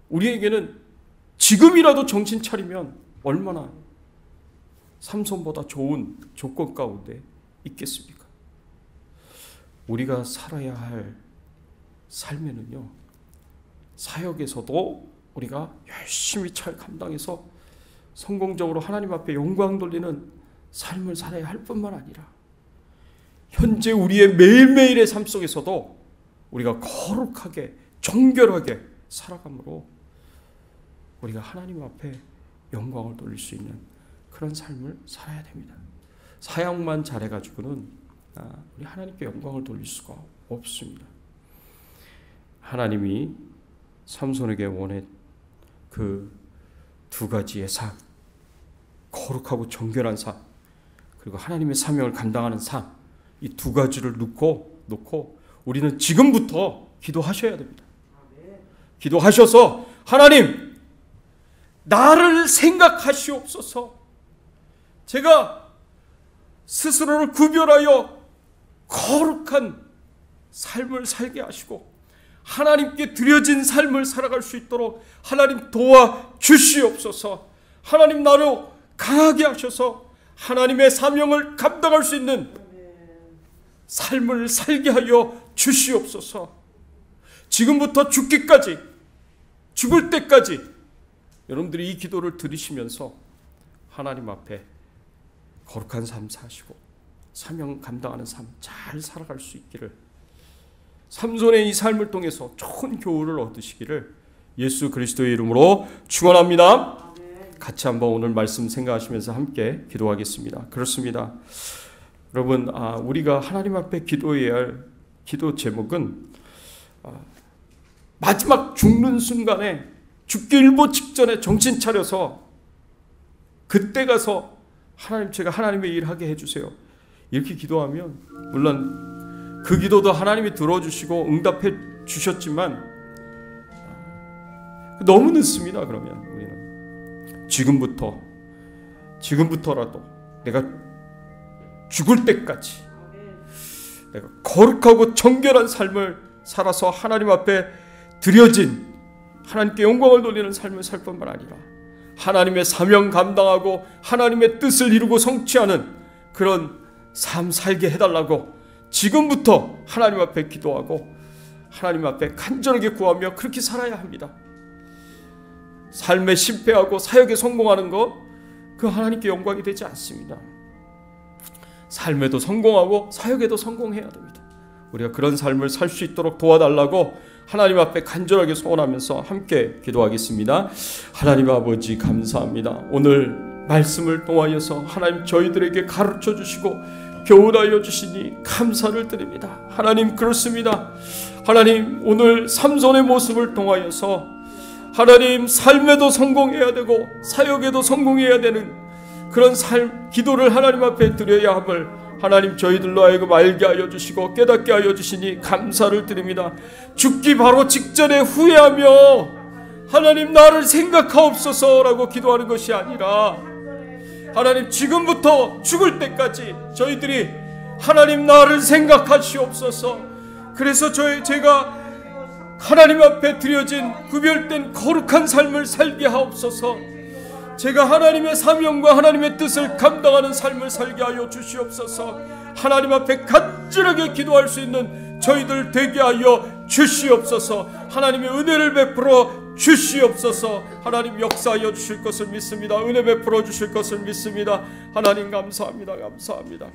우리에게는 지금이라도 정신 차리면 얼마나 삼손보다 좋은 조건 가운데 있겠습니까? 우리가 살아야 할 삶에는요, 사역에서도 우리가 열심히 잘 감당해서 성공적으로 하나님 앞에 영광 돌리는 삶을 살아야 할 뿐만 아니라 현재 우리의 매일매일의 삶 속에서도 우리가 거룩하게 정결하게 살아감으로 우리가 하나님 앞에 영광을 돌릴 수 있는 그런 삶을 살아야 됩니다. 사역만 잘해가지고는 우리 하나님께 영광을 돌릴 수가 없습니다. 하나님이 삼손에게 원해 그 두 가지의 삶, 거룩하고 정결한 삶, 그리고 하나님의 사명을 감당하는 삶, 이 두 가지를 놓고 우리는 지금부터 기도하셔야 됩니다. 기도하셔서 하나님, 나를 생각하시옵소서. 제가 스스로를 구별하여 거룩한 삶을 살게 하시고 하나님께 드려진 삶을 살아갈 수 있도록 하나님 도와주시옵소서. 하나님, 나를 강하게 하셔서 하나님의 사명을 감당할 수 있는 삶을 살게 하여 주시옵소서. 지금부터 죽기까지, 죽을 때까지 여러분들이 이 기도를 들으시면서 하나님 앞에 거룩한 삶 사시고 사명 감당하는 삶 잘 살아갈 수 있기를, 삼손의 이 삶을 통해서 좋은 교훈을 얻으시기를 예수 그리스도의 이름으로 축원합니다. 같이 한번 오늘 말씀 생각하시면서 함께 기도하겠습니다. 그렇습니다. 여러분, 우리가 하나님 앞에 기도해야 할 기도 제목은 마지막 죽는 순간에 죽기 일보 직전에 정신 차려서 그때 가서 하나님, 제가 하나님의 일 하게 해주세요, 이렇게 기도하면 물론 그 기도도 하나님이 들어주시고 응답해 주셨지만 너무 늦습니다. 그러면 우리는 지금부터라도 내가 죽을 때까지 내가 거룩하고 정결한 삶을 살아서 하나님 앞에 드려진 하나님께 영광을 돌리는 삶을 살 뿐만 아니라 하나님의 사명 감당하고 하나님의 뜻을 이루고 성취하는 그런 삶 살게 해달라고 지금부터 하나님 앞에 기도하고 하나님 앞에 간절하게 구하며 그렇게 살아야 합니다. 삶에 실패하고 사역에 성공하는 것, 그 하나님께 영광이 되지 않습니다. 삶에도 성공하고 사역에도 성공해야 됩니다. 우리가 그런 삶을 살 수 있도록 도와달라고 하나님 앞에 간절하게 소원하면서 함께 기도하겠습니다. 하나님 아버지, 감사합니다. 오늘 말씀을 통하여서 하나님 저희들에게 가르쳐 주시고 교훈하여 주시니 감사를 드립니다. 하나님, 그렇습니다. 하나님, 오늘 삼손의 모습을 통하여서 하나님, 삶에도 성공해야 되고 사역에도 성공해야 되는 그런 삶, 기도를 하나님 앞에 드려야 함을 하나님 저희들로 하여금 알게 하여 주시고 깨닫게 하여 주시니 감사를 드립니다. 죽기 바로 직전에 후회하며 하나님, 나를 생각하옵소서라고 기도하는 것이 아니라 하나님, 지금부터 죽을 때까지 저희들이 하나님, 나를 생각하시옵소서. 그래서 제가 하나님 앞에 드려진 구별된 거룩한 삶을 살게 하옵소서. 제가 하나님의 사명과 하나님의 뜻을 감당하는 삶을 살게 하여 주시옵소서. 하나님 앞에 간절하게 기도할 수 있는 저희들 되게 하여 주시옵소서. 하나님의 은혜를 베풀어 주시옵소서. 하나님 역사하여 주실 것을 믿습니다. 은혜 베풀어 주실 것을 믿습니다. 하나님 감사합니다. 감사합니다.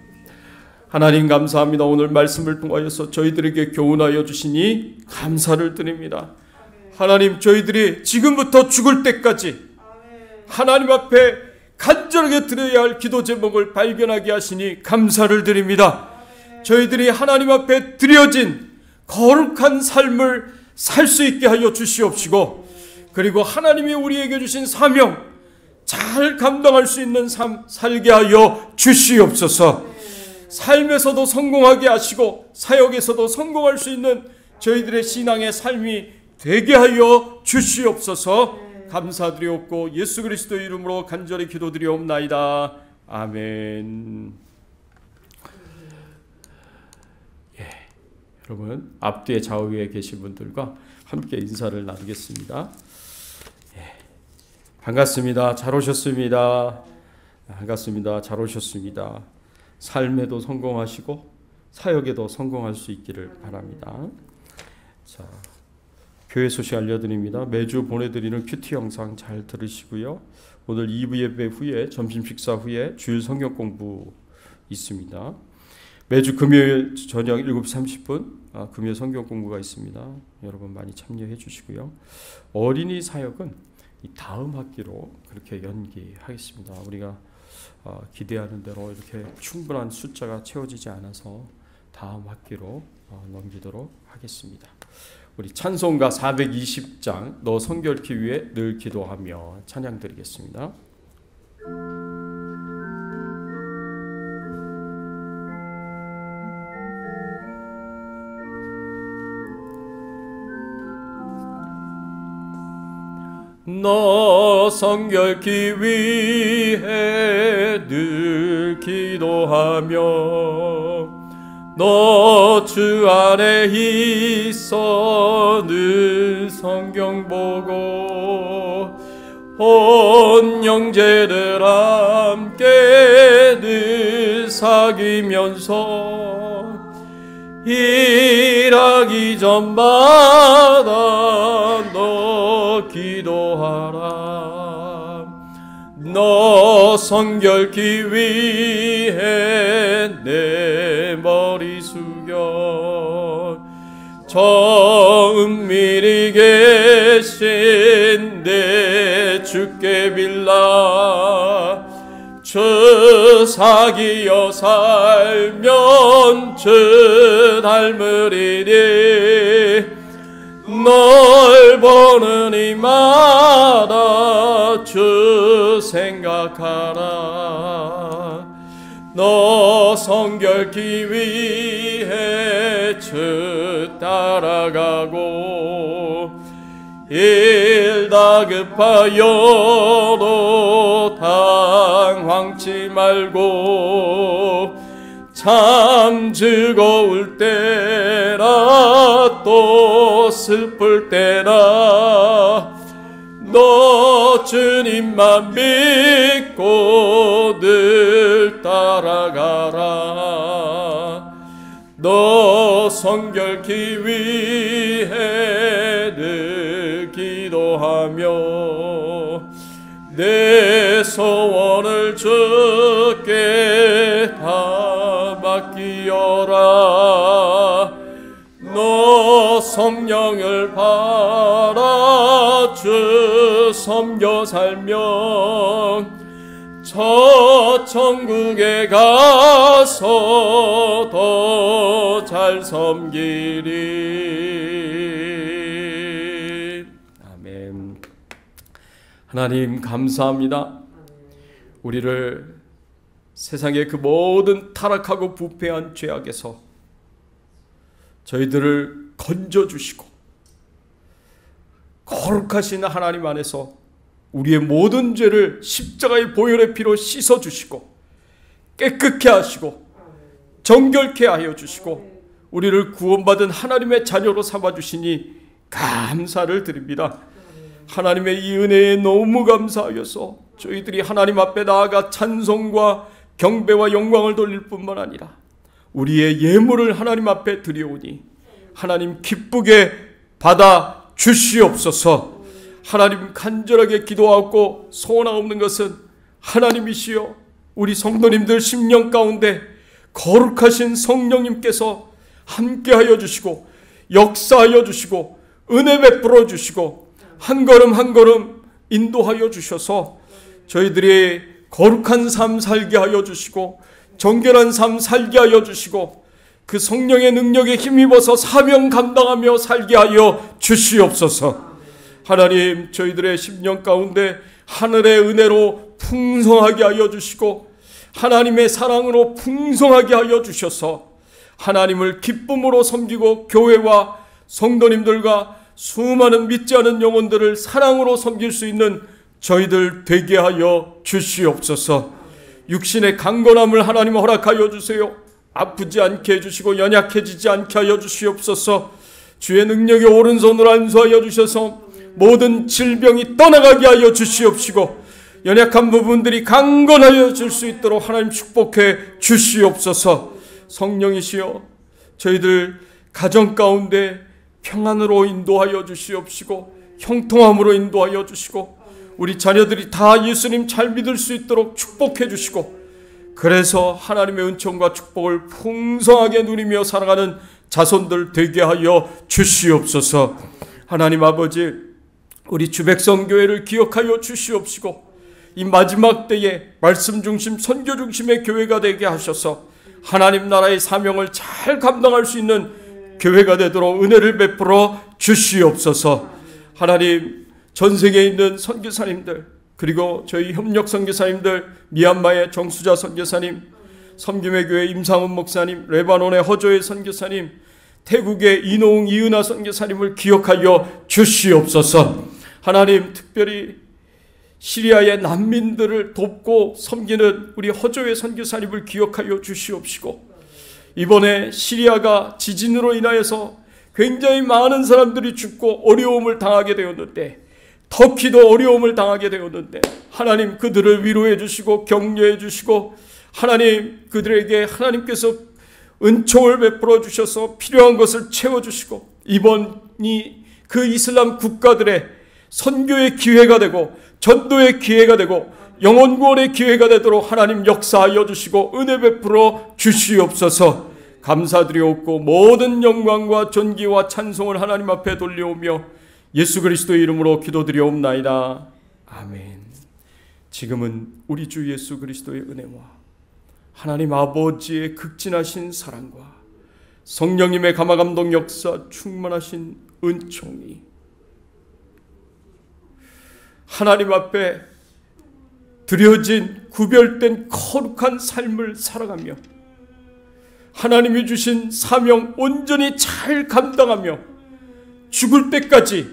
하나님 감사합니다. 오늘 말씀을 통하여서 저희들에게 교훈하여 주시니 감사를 드립니다. 하나님, 저희들이 지금부터 죽을 때까지 하나님 앞에 간절하게 드려야 할 기도 제목을 발견하게 하시니 감사를 드립니다. 저희들이 하나님 앞에 드려진 거룩한 삶을 살 수 있게 하여 주시옵시고, 그리고 하나님이 우리에게 주신 사명 잘 감당할 수 있는 삶 살게 하여 주시옵소서. 삶에서도 성공하게 하시고 사역에서도 성공할 수 있는 저희들의 신앙의 삶이 되게 하여 주시옵소서. 감사드리옵고 예수 그리스도의 이름으로 간절히 기도드리옵나이다. 아멘. 여러분, 앞뒤에 좌우에 계신 분들과 함께 인사를 나누겠습니다. 반갑습니다. 잘 오셨습니다. 반갑습니다. 잘 오셨습니다. 삶에도 성공하시고 사역에도 성공할 수 있기를 바랍니다. 자, 교회 소식 알려드립니다. 매주 보내드리는 큐티 영상 잘 들으시고요. 오늘 2부 예배 후에, 점심 식사 후에 주일 성경 공부 있습니다. 매주 금요일 저녁 7시 30분 금요일 성경 공부가 있습니다. 여러분 많이 참여해 주시고요. 어린이 사역은 이 다음 학기로 그렇게 연기하겠습니다. 우리가 기대하는 대로 이렇게 충분한 숫자가 채워지지 않아서 다음 학기로 넘기도록 하겠습니다. 우리 찬송가 420장 너 성결케 위해 늘 기도하며 찬양 드리겠습니다. 너 성결케 위해 늘 기도하며 너 주 안에 있어 늘 성경 보고 온 형제들 함께 늘 사귀면서 일하기 전마다 너 기도하라. 너 성결케 위해 내 머리 숙여 저 은밀히 계신 내 주께 빌라. 주 사귀어 살면 주 닮으리니 널 보는 이마다 주 생각하라. 너 성결케 위해 주 따라가고 일 다급하여도 당황치 말고 참 즐거울 때나 또 슬플 때나 너 주님만 믿고 늘 따라가라. 너 성결케 위해 늘 기도하며 내 소원을 주께 다 맡기어라. 너 성령을 받아 주 섬겨 살면 저 천국에 가서 더 잘 섬기리. 아멘. 하나님 감사합니다. 우리를 세상의 그 모든 타락하고 부패한 죄악에서 저희들을 건져주시고 거룩하신 하나님 안에서 우리의 모든 죄를 십자가의 보혈의 피로 씻어주시고 깨끗게 하시고 정결케 하여 주시고 우리를 구원받은 하나님의 자녀로 삼아주시니 감사를 드립니다. 하나님의 이 은혜에 너무 감사하여서 저희들이 하나님 앞에 나아가 찬송과 경배와 영광을 돌릴 뿐만 아니라 우리의 예물을 하나님 앞에 드려오니 하나님 기쁘게 받아 주시옵소서. 하나님 간절하게 기도하고 소원하옵는 것은 하나님이시여 우리 성도님들 심령 가운데 거룩하신 성령님께서 함께하여 주시고 역사하여 주시고 은혜 베풀어 주시고 한 걸음 한 걸음 인도하여 주셔서 저희들이 거룩한 삶 살게 하여 주시고 정결한 삶 살게 하여 주시고 그 성령의 능력에 힘입어서 사명 감당하며 살게 하여 주시옵소서. 하나님, 저희들의 심령 가운데 하늘의 은혜로 풍성하게 하여 주시고 하나님의 사랑으로 풍성하게 하여 주셔서 하나님을 기쁨으로 섬기고 교회와 성도님들과 수많은 믿지 않은 영혼들을 사랑으로 섬길 수 있는 저희들 되게 하여 주시옵소서. 육신의 강건함을 하나님 허락하여 주세요. 아프지 않게 해주시고 연약해지지 않게 하여 주시옵소서. 주의 능력이 오른손으로 안수하여 주셔서 모든 질병이 떠나가게 하여 주시옵시고 연약한 부분들이 강건하여 질 수 있도록 하나님 축복해 주시옵소서. 성령이시여 저희들 가정 가운데 평안으로 인도하여 주시옵시고 형통함으로 인도하여 주시고 우리 자녀들이 다 예수님 잘 믿을 수 있도록 축복해 주시고 그래서 하나님의 은총과 축복을 풍성하게 누리며 살아가는 자손들 되게 하여 주시옵소서. 하나님 아버지, 우리 주백성교회를 기억하여 주시옵시고 이 마지막 때에 말씀 중심 선교 중심의 교회가 되게 하셔서 하나님 나라의 사명을 잘 감당할 수 있는 교회가 되도록 은혜를 베풀어 주시옵소서. 하나님, 전 세계에 있는 선교사님들 그리고 저희 협력 선교사님들, 미얀마의 정수자 선교사님, 섬김의 교회 임상훈 목사님, 레바논의 허조의 선교사님, 태국의 이노웅 이은하 선교사님을 기억하여 주시옵소서. 하나님, 특별히 시리아의 난민들을 돕고 섬기는 우리 허조의 선교사님을 기억하여 주시옵시고 이번에 시리아가 지진으로 인하여서 굉장히 많은 사람들이 죽고 어려움을 당하게 되었는데 터키도 어려움을 당하게 되었는데 하나님 그들을 위로해 주시고 격려해 주시고 하나님 그들에게 하나님께서 은총을 베풀어 주셔서 필요한 것을 채워주시고 이번이 그 이슬람 국가들의 선교의 기회가 되고 전도의 기회가 되고 영혼 구원의 기회가 되도록 하나님 역사하여 주시고 은혜 베풀어 주시옵소서. 감사드리옵고 모든 영광과 존귀와 찬송을 하나님 앞에 돌려오며 예수 그리스도의 이름으로 기도드리옵나이다. 아멘. 지금은 우리 주 예수 그리스도의 은혜와 하나님 아버지의 극진하신 사랑과 성령님의 감화감동 역사 충만하신 은총이 하나님 앞에 드려진 구별된 거룩한 삶을 살아가며 하나님이 주신 사명 온전히 잘 감당하며 죽을 때까지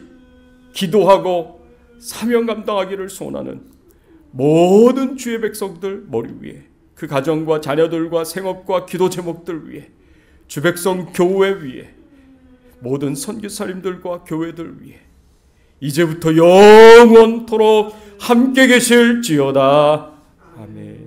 기도하고 사명 감당하기를 소원하는 모든 주의 백성들 머리 위에 그 가정과 자녀들과 생업과 기도 제목들 위에 주 백성 교회 위에 모든 선교사님들과 교회들 위에 이제부터 영원토록 함께 계실지어다. 아멘.